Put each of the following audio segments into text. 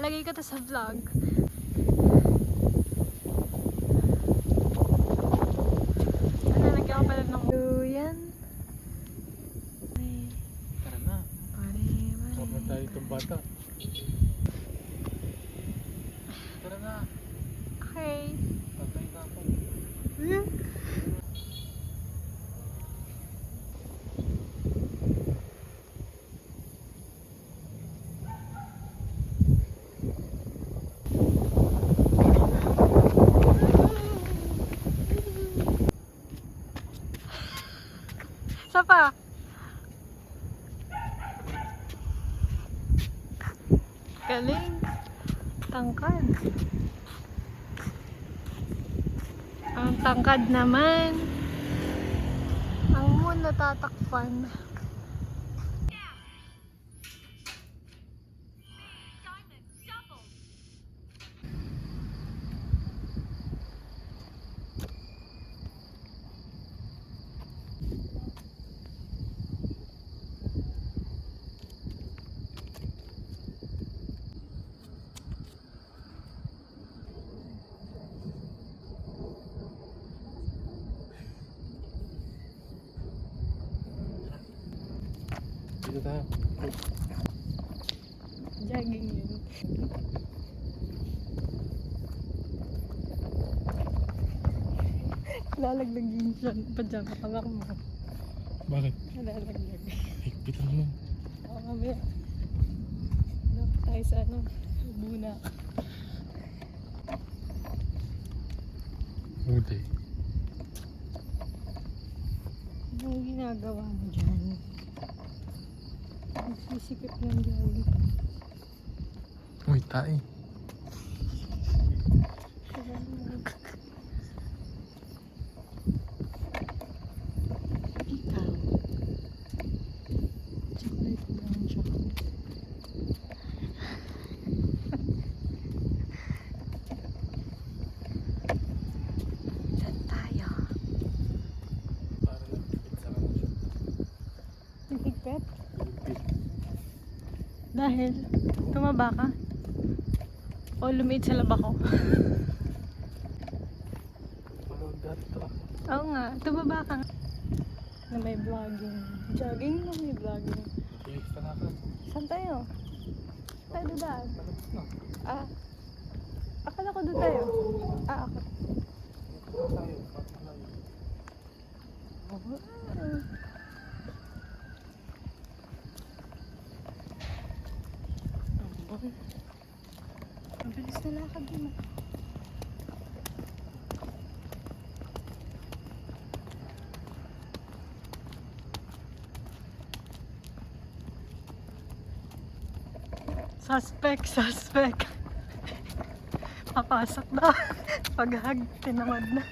Lalagay ko to sa vlog. Nalagyan ko pala ng yan. Tara na. Huwag na tayo itong bata. Tara na. Okay. Patay na ako. Isa pa. Galing. Tangkad. Ang tangkad naman. Ang moon natatakpan. Dito tayo. Jogging yun. Lalaglag yung pajama kawak mo. Bakit? Lalaglag. Higpit naman. Oo, mamaya. Dapat tayo sa ano, buna. Hindi. Anong ginagawa mo dyan? Nagsisikip ng jogging. Uy, tae. Ikaw. Chocolate brown chocolate. Saan tayo? Para lang higpit sa ano siya. Higpit? Higpit. Dahil tumaba ka? O lumiit sa laba ko? Manood dito ako. Oo nga, tumaba ka nga. Na may vlogging. Jogging na may vlogging. Extra na ka. Saan tayo? Tayo dudaan. Malapit na. Ah. Akala ko doon tayo. Ah, ako. Dito na tayo. Para malayo. Ang bilis na lakad mo. Suspect. Papasok na. Paghag, tinamad na.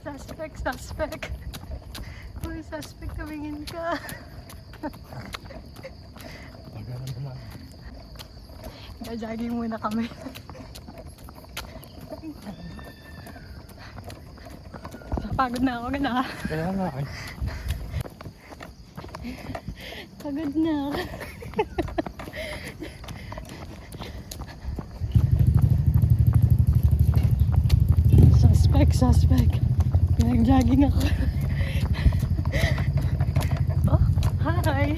Suspect. Uy, suspect, tumingin ka. Tagal naman. Jogging muna kami. Pagod na ako, ganda ka. Kaya nga ay. Pagod na ako. Suspect. Pinag-jogging ako. Oh, hi!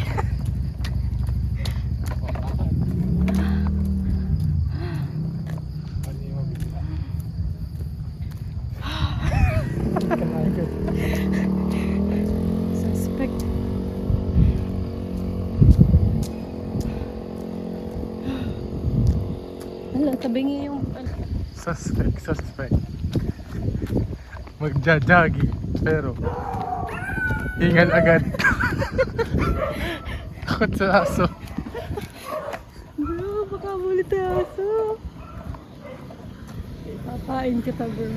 Ano yung mabigla? Suspect. Hala, tabingi yung... Suspect. Magja-jogging. Pero, hingal agad. Takot sa aso. Bro, baka mulit yung aso. Papain kita, bro.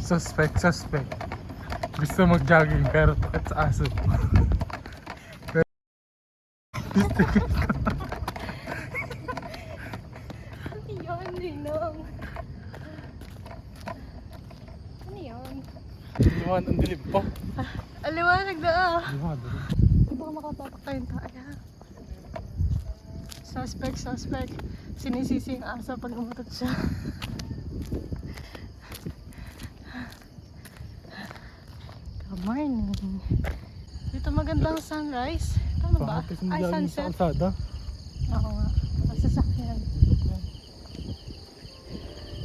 Suspect. Gusto mag-jogging pero takot sa aso. Ano yun, Ninong? Ano yun? Liwan, ang dilim pa. Aliwanag na ah. Liwan. baka makapapak tayong tayo. Suspect. Sinisisi yung asa pag umutot siya. Good morning. Dito magandang sunrise. Tama ba? Bakit Ay, jogging sa sunset. kalsada? Oo nga. Masasakyan.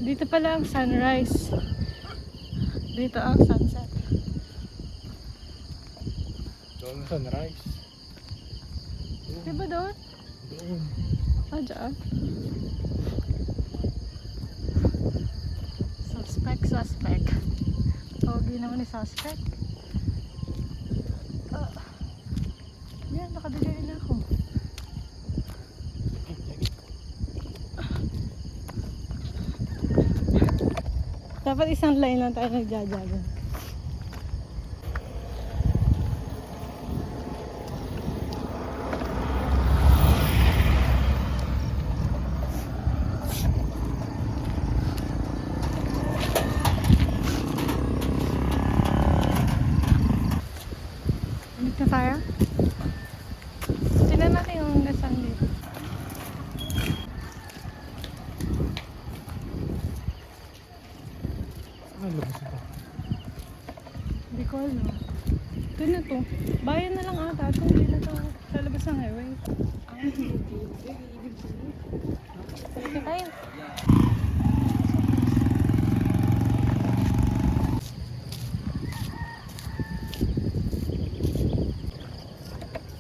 Dito pala ang sunrise. Dito ang sunset. Doon ang sunrise. Diba doon? Doon. Ah, dyan. Suspect. Pogi naman ni suspect. Yan, nakadali na ako. Dapat isang line lang tayo nagja-jogging. Balik na tayo? Tignan natin yung gasan dito. Ano labas ito? Hindi ko alam. Ito na to. Bayan na lang ata. Ito hindi na to. Sa labas ng highway. Balik na tayo.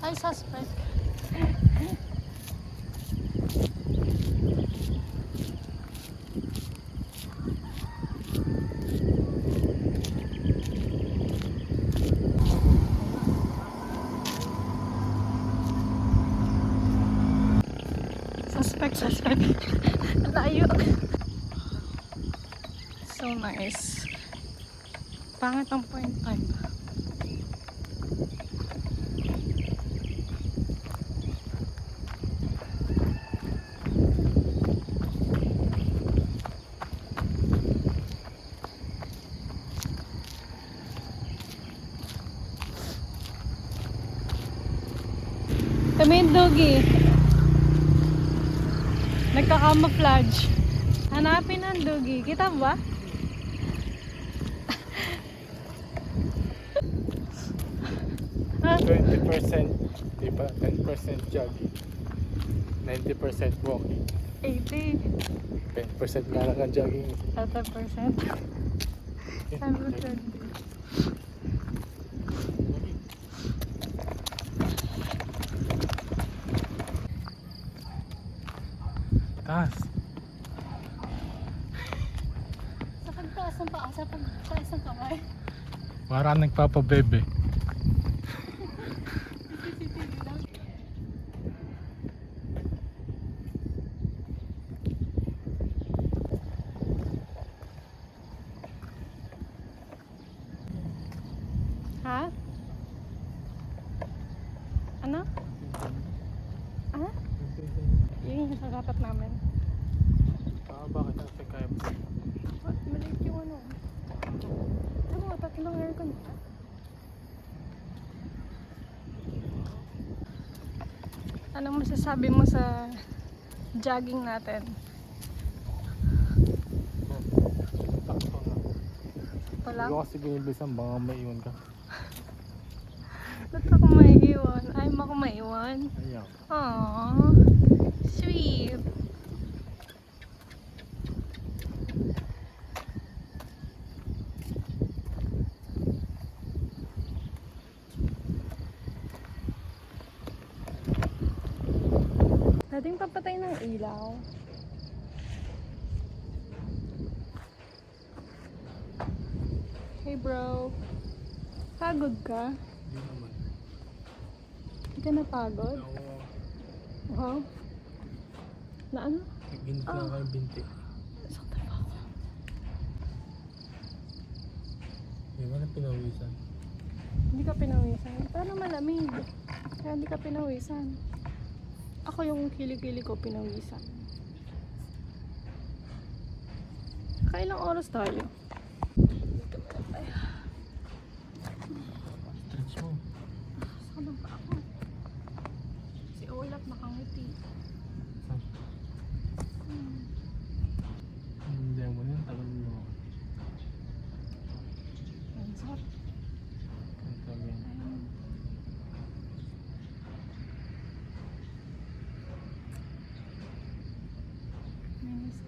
Ay, suspect. Suspect. Layo. So nice. Pangit ang 0.5. Kami yung doggy. Nagka-camouflage. Hanapin ang doggy. Kita ba? Ha? 20%, di ba? 10% jogging. 90% walking. 80. 10% nga lang ang jogging. 10%. 10%. Taas. Sa pagtaas ng paa, sa pagtaas ng kamay. Parang nagpapabebe. Ha? Ano? Ha? Yun yung sarapat namin. Bakit natin kaya ba? What? Maliit yung ano. Ano mo, tatlong aircon. Anong masasabi mo sa jogging natin? Takto na. Ito Hindi lang? ko kasi binibilisan, baka maiwan ka. Ba't ako maiiwan? Ayaw mo ako maiwan? Ayaw. Aww. Sweet. Pwedeng papatay ng ilaw. Hey bro. Pagod ka? Hindi naman. Hindi ka napagod? Ako, Wow. Na ano? nag-init lang kayo binti. Isang trabaho. Di ba na pinawisan? Hindi ka pinawisan. Pero malamig. Kaya hindi ka pinawisan. Ako yung kilikili ko pinawisan. Kailang oras tayo? Stretch mo. Saan ba ako?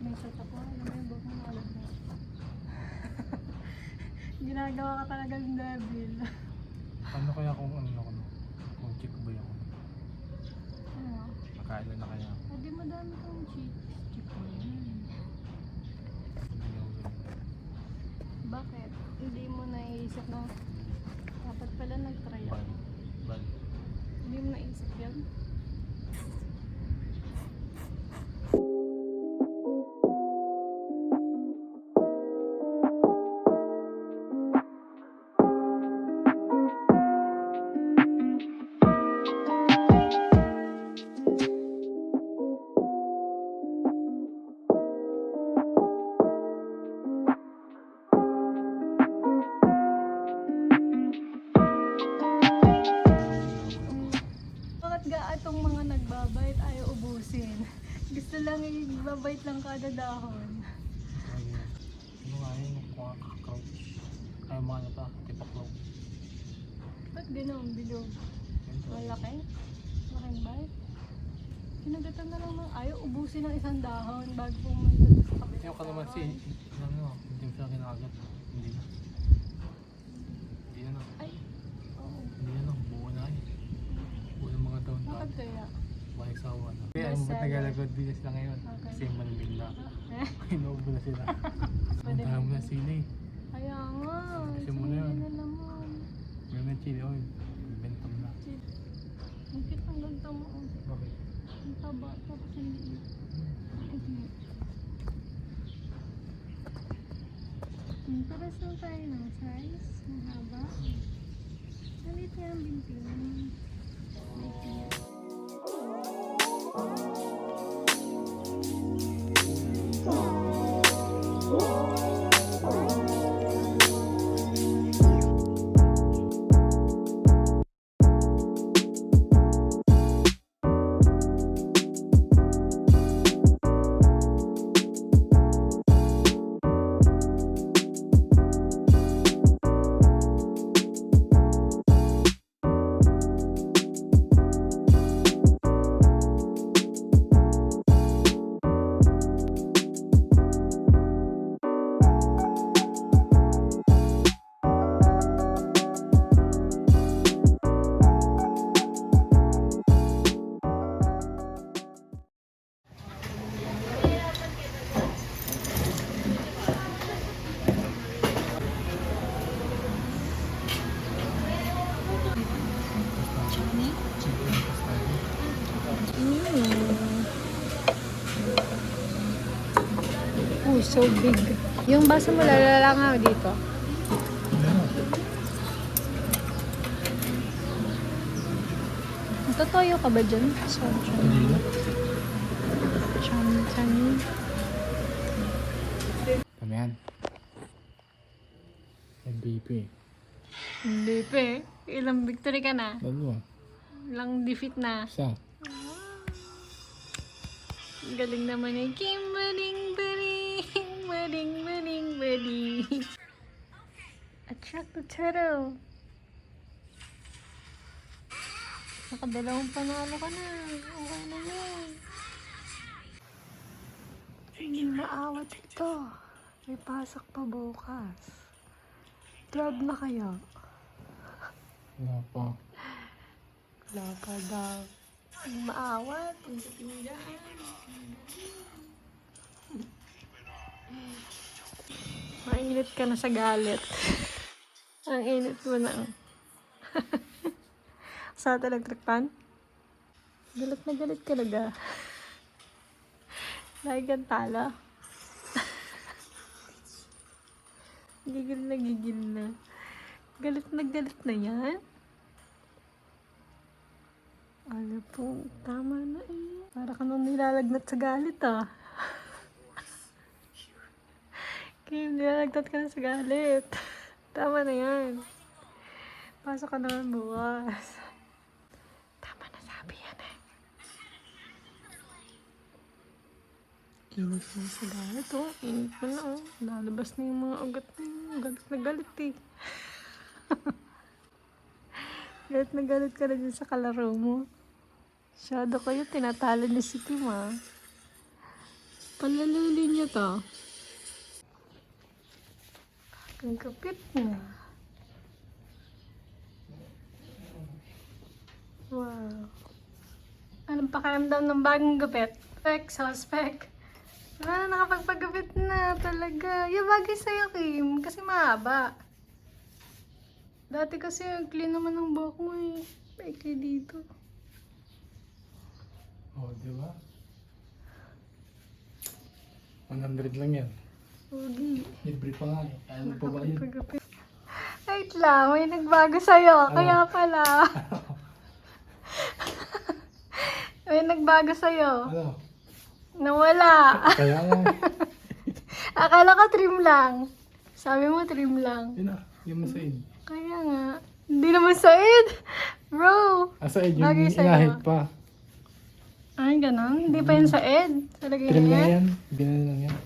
may shot ako. Alam mo yung buhok mo nakalag na. Ginagawa ka talaga ng devil. Ano kaya kung ano ako no? Kung chick boy ako. Ano? Nakailan na kaya ako. Pwede madami kang chick mo yan. Hindi ako ganun. Bakit? Hindi mo naisip na dapat pala nag-try Bal. ako. Bal. Hindi mo naisip yan? Bakit ga itong mga nagbabait ayaw ubusin? Gusto lang ibabait lang kada dahon. Ayun. Ano nga yun? Mga crouch. Ay mga ano pa? Tipaklaw. Ba't ganun, bilog? Ganito. Malaki? Malaking bite? Kinagatan na lang ng ayaw ubusin ng isang dahon bago pumunta sa kabila. Yung ka naman si, ano, hindi mo siya kinagat. Hindi na. Hindi na. Ay, oo. Hindi na. Buo na yun. Buo ng mga taon Bakit pa. kaya? Balik sa awan. Kaya Best mo ba't seller. naglalagod bilis na ngayon? Okay. Kasi malamig na. Eh? Inuubo na sila. Ang Pwede dahil mo ba? na sili. Kaya nga. Kasi mo na yun. na naman. Meron na chili oil. Bentam na. Ang cute ang ganda mo. Oh. Bakit? Ang taba, tapos ang liit. Paras lang tayo ng size. Ang haba. Nalit yan, binti. Oh, so big. Yung baso mo lalala dito. Totoyo ka ba dyan? Hindi na. Chan. Ano yan? MVP. Hindi pa eh. Ilang victory ka na? Dalawa. Ilang defeat na? Isa. Galing naman eh. Kim, bading. Attract the turtle. Nakadalawang panalo ka na. Okay na yun. Hindi maawat ito. May pasok pa bukas. 12 na kaya? Wala pa. Wala pa daw. Hindi maawat. Hindi pinigyan. Mainit ka na sa galit. Ang init mo na. Sa electric fan? Galit na galit ka naga. Lagi kang tala. Gigil na. Galit na yan. Ano po, tama na eh. Para ka nung nilalagnat sa galit ah. Kaya nilalagnat ka na sa galit. Tama na yan. Pasok ka naman bukas. Tama na sabi yan eh. Init na sa galit oh. Init mo na oh. Lalabas na yung mga ugat na yun. Galit na galit eh. Galit na galit ka na dyan sa kalaro mo. Shadow kayo, tinatalo ni si Kim ah. Palaluli niya to. Ang kapit na. Wow. Anong pakiramdam ng bagong gupit? Suspect. Ah, nakapagpagupit na talaga. Yung bagay sa'yo, Kim. Kasi mahaba. Dati kasi yung clean naman ng buhok mo eh. Maikli dito. Oh, di ba? 100 lang yan. Pogi. Libre pa nga eh. Ayaw mo pa ba yun? Nakapagpagupit. Wait lang, may nagbago sa'yo. Kaya pala. May nagbago sa'yo. Ano? Nawala. Kaya nga. Akala ko trim lang. Sabi mo trim lang. Yun na. Yung masaid. Kaya nga. Hindi naman said. Bro. Asaid yung Bagay sa'yo. inahit pa. Ay, ganon. Hindi pa yun said. Talaga Trim yun. lang yan. Binano lang yan.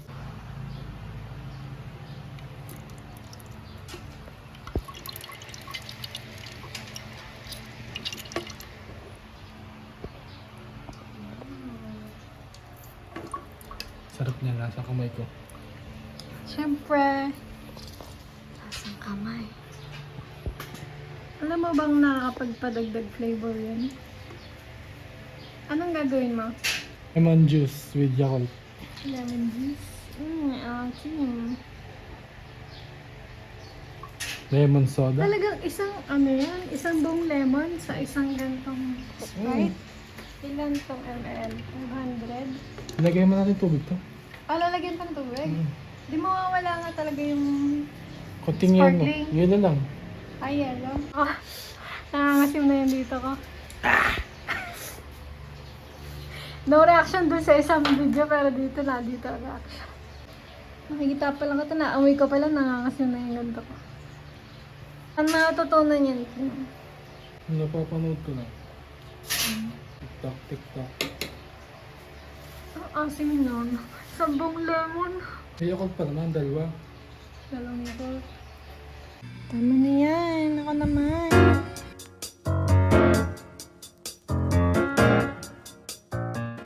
Sarap niya nasa kamay ko. Siyempre. Lasang kamay. Alam mo bang nakakapagpadagdag flavor yun? Anong gagawin mo? Lemon juice with Yakult. Lemon juice. Akin. Lemon soda. Talagang isang, ano yan, isang buong lemon sa isang gantong Sprite. Ilan tong ml? 500? Ilagay mo natin tubig to. Lalagyan pang tubig? Di mawawala nga talaga yung Kunting yun. Sparkling. Yun na lang. ay, yellow. Ah, nangangasim na yung dito ko. No reaction dun sa isang video, pero dito na, dito ang reaction. Nakikita pa lang ito, naamoy ko pa lang, nangangasim na yung ganito ko. Ang natutunan yan. Napapanood ko na. TikTok, TikTok. Ang asim nun. Sambong lemon. May Yakult pa naman, dalawa. Dalawang ito. Tama na yan. Ako naman.